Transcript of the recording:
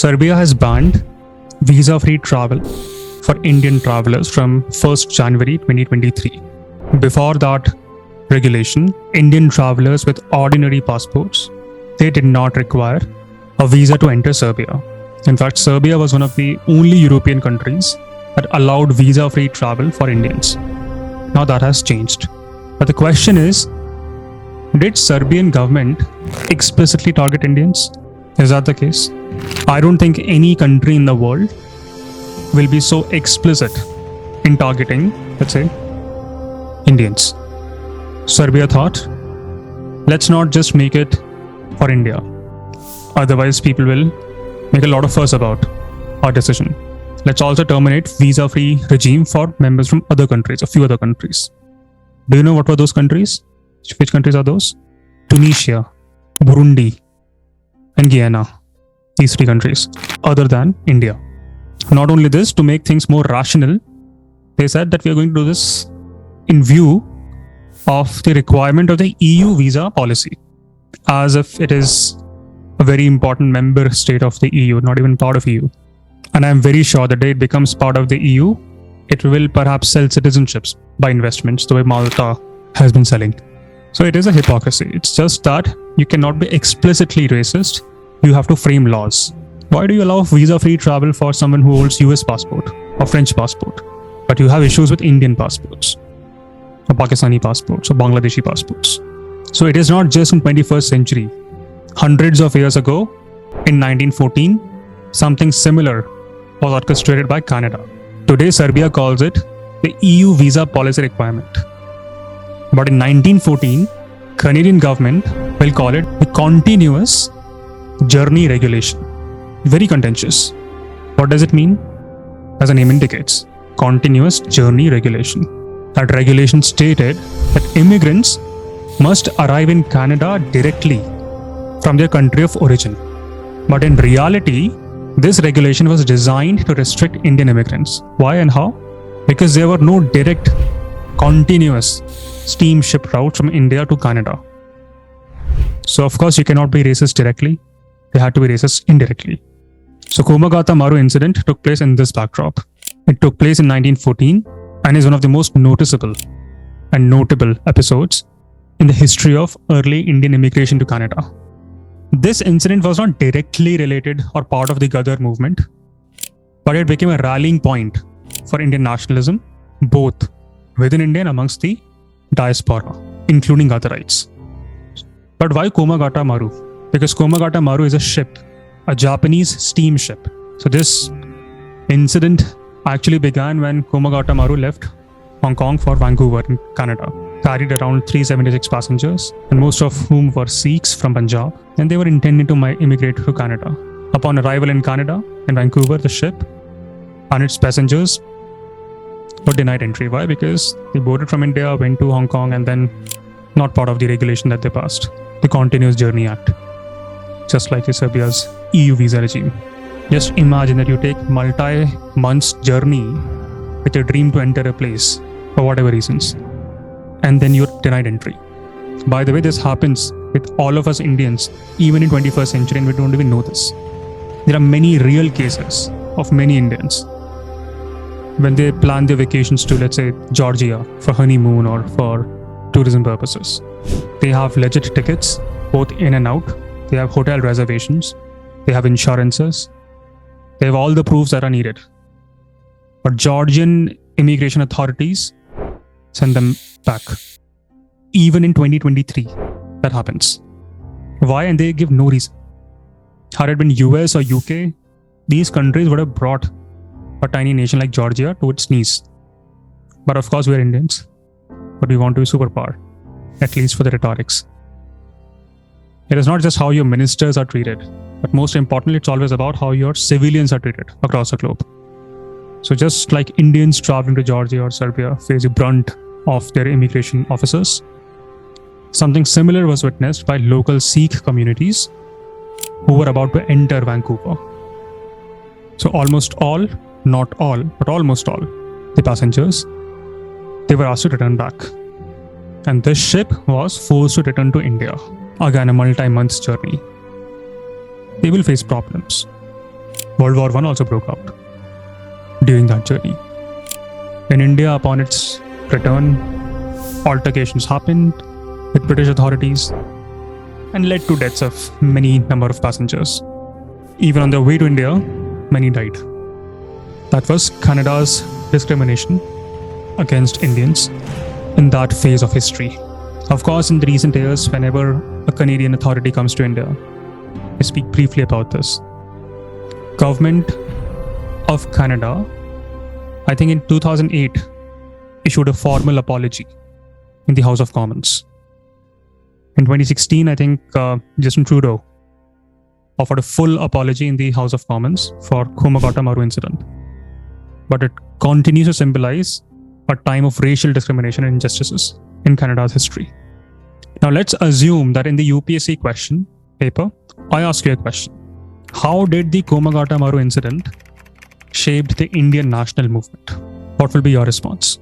Serbia has banned visa-free travel for Indian travelers from 1st January 2023. Before that regulation, Indian travelers with ordinary passports, they did not require a visa to enter Serbia. In fact, Serbia was one of the only European countries that allowed visa-free travel for Indians. Now that has changed. But the question is, did Serbian government explicitly target Indians? Is that the case? I don't think any country in the world will be so explicit in targeting, let's say, Indians. Serbia thought, let's not just make it for India. Otherwise, people will make a lot of fuss about our decision. Let's also terminate visa-free regime for members from other countries, a few other countries. Do you know what were those countries? Which countries are those? Tunisia, Burundi, and Guyana. These three countries, other than India. Not only this, to make things more rational, they said that we are going to do this in view of the requirement of the EU visa policy, as if it is a very important member state of the EU, not even part of EU. And I'm very sure the day it becomes part of the EU, it will perhaps sell citizenships by investments, the way Malta has been selling. So it is a hypocrisy. It's just that you cannot be explicitly racist. You have to frame laws. Why do you allow visa-free travel for someone who holds US passport or French passport, but you have issues with Indian passports or Pakistani passports or Bangladeshi passports? So it is not just in 21st century. Hundreds of years ago, in 1914, something similar was orchestrated by Canada. Today, Serbia calls it the EU visa policy requirement. But in 1914, Canadian government will call it the continuous journey regulation. Very contentious. What does it mean? As the name indicates, continuous journey regulation. That regulation stated that immigrants must arrive in Canada directly from their country of origin. But in reality, this regulation was designed to restrict Indian immigrants. Why and how? Because there were no direct, continuous steamship routes from India to Canada. So of course you cannot be racist directly. They had to be racist indirectly. So Komagata Maru Incident took place in this backdrop. It took place in 1914 and is one of the most noticeable and notable episodes in the history of early Indian immigration to Canada. This incident was not directly related or part of the Ghadhar Movement, but it became a rallying point for Indian nationalism, both within India and amongst the diaspora, including Ghadharites. But why Komagata Maru? Because Komagata Maru is a ship, a Japanese steamship. So this incident actually began when Komagata Maru left Hong Kong for Vancouver in Canada. Carried around 376 passengers, and most of whom were Sikhs from Punjab, and they were intending to immigrate to Canada. Upon arrival in Canada, in Vancouver, the ship and its passengers were denied entry. Why? Because they boarded from India, went to Hong Kong, and then not part of the regulation that they passed, the Continuous Journey Act, just like Serbia's EU visa regime. Just imagine that you take multi-months journey with your dream to enter a place for whatever reasons, and then you're denied entry. By the way, this happens with all of us Indians, even in 21st century, and we don't even know this. There are many real cases of many Indians when they plan their vacations to, let's say, Georgia for honeymoon or for tourism purposes. They have legit tickets, both in and out. They have hotel reservations. They have insurances. They have all the proofs that are needed. But Georgian immigration authorities send them back. Even in 2023, that happens. Why? And they give no reason. Had it been US or UK, these countries would have brought a tiny nation like Georgia to its knees. But of course, we're Indians. But we want to be superpower, at least for the rhetorics. It is not just how your ministers are treated, but most importantly, it's always about how your civilians are treated across the globe. So just like Indians traveling to Georgia or Serbia face the brunt of their immigration officers, something similar was witnessed by local Sikh communities who were about to enter Vancouver. So almost all, not all, but almost all the passengers, they were asked to return back. And this ship was forced to return to India. Again, a multi-month journey. They will face problems. World War I also broke out during that journey. In India, upon its return, altercations happened with British authorities and led to deaths of many number of passengers. Even on their way to India, many died. That was Canada's discrimination against Indians in that phase of history. Of course, in the recent years, whenever a Canadian authority comes to India, I speak briefly about this. Government of Canada, I think in 2008, issued a formal apology in the House of Commons. In 2016, I think Justin Trudeau offered a full apology in the House of Commons for Komagata Maru Incident. But it continues to symbolize a time of racial discrimination and injustices in Canada's history. Now let's assume that in the UPSC question paper, I ask you a question. How did the Komagata Maru incident shape the Indian national movement? What will be your response?